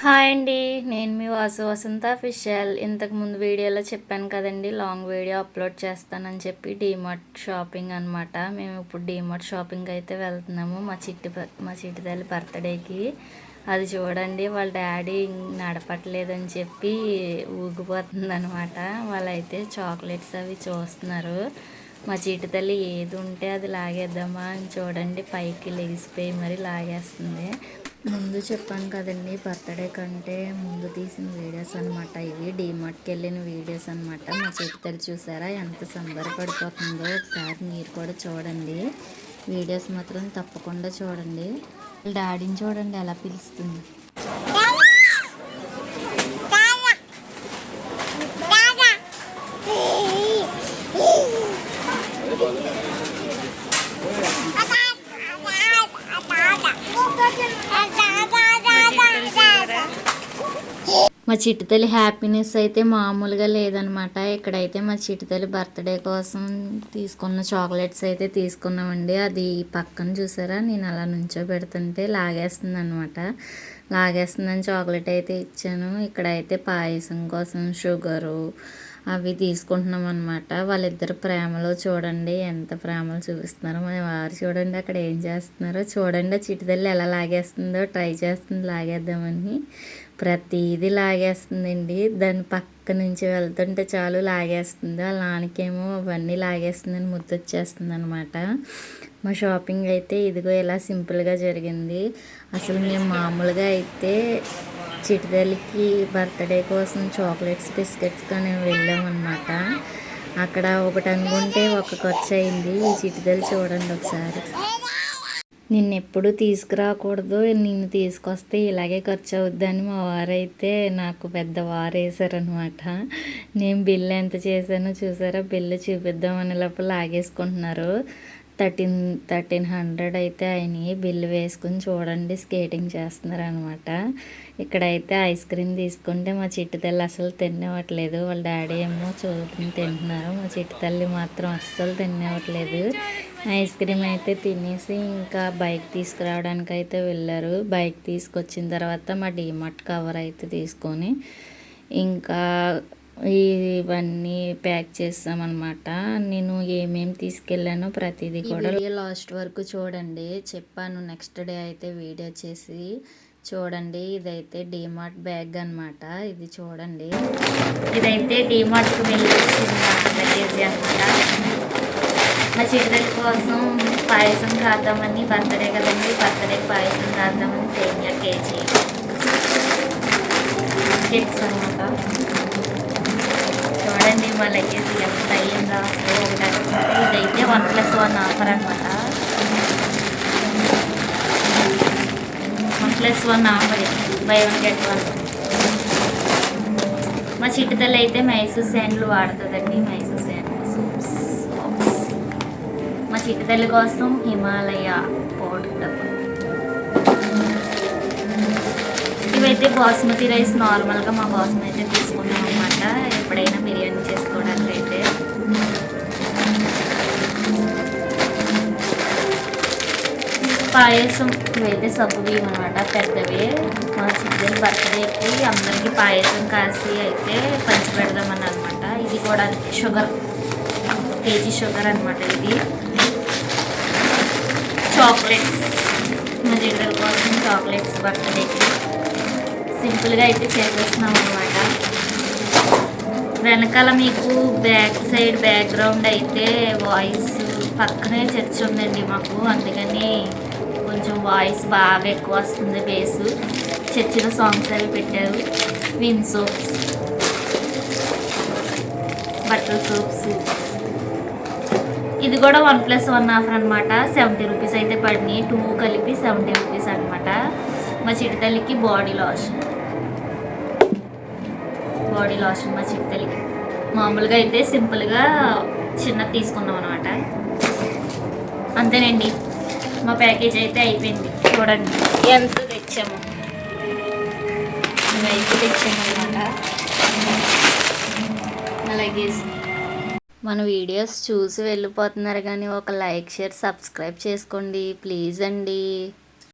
Hi అండి. నేను మీ వసంత official. ఇంతకుముందు వీడియోలో చెప్పాను కదండి, లాంగ్ వీడియో అప్లోడ్ చేస్తానని చెప్పి డీమార్ట్ షాపింగ్ అనమాట. మేము ఇప్పుడు డీమార్ట్ షాపింగ్ అయితే వెళ్తున్నాము మా చిట్టి తల్లి బర్త్డేకి. అది చూడండి, వాళ్ళ డాడీ నడపట్లేదని చెప్పి ఊగిపోతుంది అనమాట. వాళ్ళైతే చాక్లెట్స్ అవి చూస్తున్నారు. మా చిట్టి తల్లి ఏది ఉంటే అది లాగేద్దామా అని చూడండి, పైకి లెగిసిపోయి మరి లాగేస్తుంది. ముందు చెప్పాను కదండి, బర్త్డే కంటే ముందు తీసిన వీడియోస్ అనమాట ఇవి. డీమార్ట్కి వెళ్ళిన వీడియోస్ అనమాట. మా చిట్టి చూసారా ఎంత సంబరపడిపోతుందో, ఒకసారి మీరు కూడా చూడండి. వీడియోస్ మాత్రం తప్పకుండా చూడండి. డాడీని చూడండి ఎలా పిలుస్తుంది. మా చిట్టి తల్లి హ్యాపీనెస్ అయితే మామూలుగా లేదనమాట. ఇక్కడైతే మా చిట్టి తల్లి బర్త్డే కోసం తీసుకున్న చాక్లెట్స్ అయితే తీసుకున్నామండి. అది పక్కన చూసారా, నేను అలా నుంచో పెడుతుంటే లాగేస్తుంది అనమాట. లాగేస్తుందని చాక్లెట్ అయితే ఇచ్చాను. ఇక్కడైతే పాయసం కోసం షుగరు అవి తీసుకుంటున్నాం అనమాట. వాళ్ళిద్దరు ప్రేమలో చూడండి ఎంత ప్రేమలు చూపిస్తున్నారో. మన వారు చూడండి అక్కడ ఏం చేస్తున్నారో చూడండి. చిట్టి తల్లి ఎలా లాగేస్తుందో ట్రై చేస్తుంది లాగేద్దామని. ప్రతిదీ లాగేస్తుందండి. దాని పక్క నుంచి వెళ్తుంటే చాలు లాగేస్తుంది. వాళ్ళ నాన్నకేమో అవన్నీ లాగేస్తుందని ముద్దొచ్చేస్తుంది అనమాట. మా షాపింగ్ అయితే ఇదిగో ఇలా సింపుల్గా జరిగింది. అసలు మేము మామూలుగా అయితే చిటితల్లికి బర్త్డే కోసం చాక్లెట్స్ బిస్కెట్స్ కానీ వెళ్ళామన్నమాట. అక్కడ ఒకటి అనుకుంటే ఒక ఖర్చు అయింది. ఈ చిటితల్లి చూడండి ఒకసారి. నిన్నెప్పుడు తీసుకురాకూడదు, నిన్ను తీసుకొస్తే ఇలాగే ఖర్చు అవుద్దని మా వారైతే నాకు పెద్ద వారేసారనమాట. నేను బిల్లు ఎంత చేశానో చూసారా, బిల్లు చూపిద్దామని లోపల లాగేసుకుంటున్నారు. 1300 అయితే అయినాయి. బిల్లు వేసుకుని చూడండి స్కేటింగ్ చేస్తున్నారు అనమాట. ఇక్కడైతే ఐస్ క్రీమ్ తీసుకుంటే మా చిట్టి తల్లి అసలు తినేవట్లేదు. వాళ్ళ డాడీ ఏమో చూసుకుని తింటున్నారు. మా చిట్టి తల్లి మాత్రం అస్సలు తినేవట్లేదు. ఐస్ క్రీమ్ అయితే తినేసి ఇంకా బైక్ తీసుకురావడానికి అయితే వెళ్ళారు. బైక్ తీసుకొచ్చిన తర్వాత మా డీమార్ట్ కవర్ అయితే తీసుకొని ఇంకా ఇవన్నీ ప్యాక్ చేస్తామన్నమాట. నేను ఏమేమి తీసుకెళ్ళానో ప్రతిదీ కూడా లాస్ట్ వరకు చూడండి. చెప్పాను నెక్స్ట్ డే అయితే వీడియో చేసి చూడండి. ఇదైతే డీమార్ట్ బ్యాగ్ అనమాట. ఇది చూడండి, ఇదైతే డీమార్ట్కి వెళ్ళి లగేజ్ అనమాట. మా చిట్టి కోసం పాయసం కాద్దామని, బర్త్డే కదండి, బర్త్డే పాయసం కాద్దామని సేమియా కేజీ కిట్స్ అనమాట. చూడండి మా లగేజ్ ఎంత అయ్యిందా. ఇదైతే 1+1 ఆఫర్ అనమాట. 1+1 ఆఫర్, బై 1 get 1. మా చిట్టి తల్లి అయితే మైసూర్ శాండ్లు వాడుతుందండి. మైసూర్ శాండ్లు సోప్స్. మా చిట్టి తల్లి కోసం హిమాలయ పౌడర్ డబ్బా. ఇవైతే బాస్మతి రైస్ నార్మల్గా మా కోసం అయితే తీసుకున్నాం అనమాట, ఎప్పుడైనా బిర్యానీ చేసుకోవడానికి అయితే. పాయసం ఇవైతే సబ్బు బియ్యం అనమాట, పెద్దవి. మా చిట్టి బర్త్డేకి అందరికీ పాయసం కాసి అయితే పంచి పెడదామని అనమాట. ఇది కూడా షుగర్, కేజీ షుగర్ అనమాట. ఇది చాక్లెట్స్, మా చిట్టి కోసం చాక్లెట్స్ బర్త్డేకి సింపుల్గా అయితే చేసేస్తున్నాం అనమాట. వెనకాల మీకు బ్యాక్ సైడ్ బ్యాక్గ్రౌండ్ అయితే వాయిస్, పక్కనే చర్చ్ ఉందండి మాకు, అందుకని కొంచెం వాయిస్ బాగా ఎక్కువ వస్తుంది. బేసు చర్చిలో సాంగ్స్ అవి పెట్టారు. విన్ సోప్స్, బట్టల సోప్స్. ఇది కూడా 1+1 ఆఫర్ అనమాట. 70 రూపీస్ అయితే పడినాయి. 2 కలిపి 70 రూపీస్ అనమాట. మా చిట్టి తల్లికి బాడీ లోషన్ మా చిట్టి తల్లికి. మామూలుగా అయితే సింపుల్గా చిన్నది తీసుకున్నాం అనమాట. అంతేనండి, మా ప్యాకేజ్ అయితే అయిపోయింది. చూడండి ఎంత తెచ్చాము, ఇవైతే తెచ్చాము అనమాట మా లగేజ్. మన వీడియోస్ చూసి వెళ్ళిపోతున్నారు కానీ ఒక లైక్, షేర్, సబ్స్క్రైబ్ చేసుకోండి ప్లీజ్ అండి.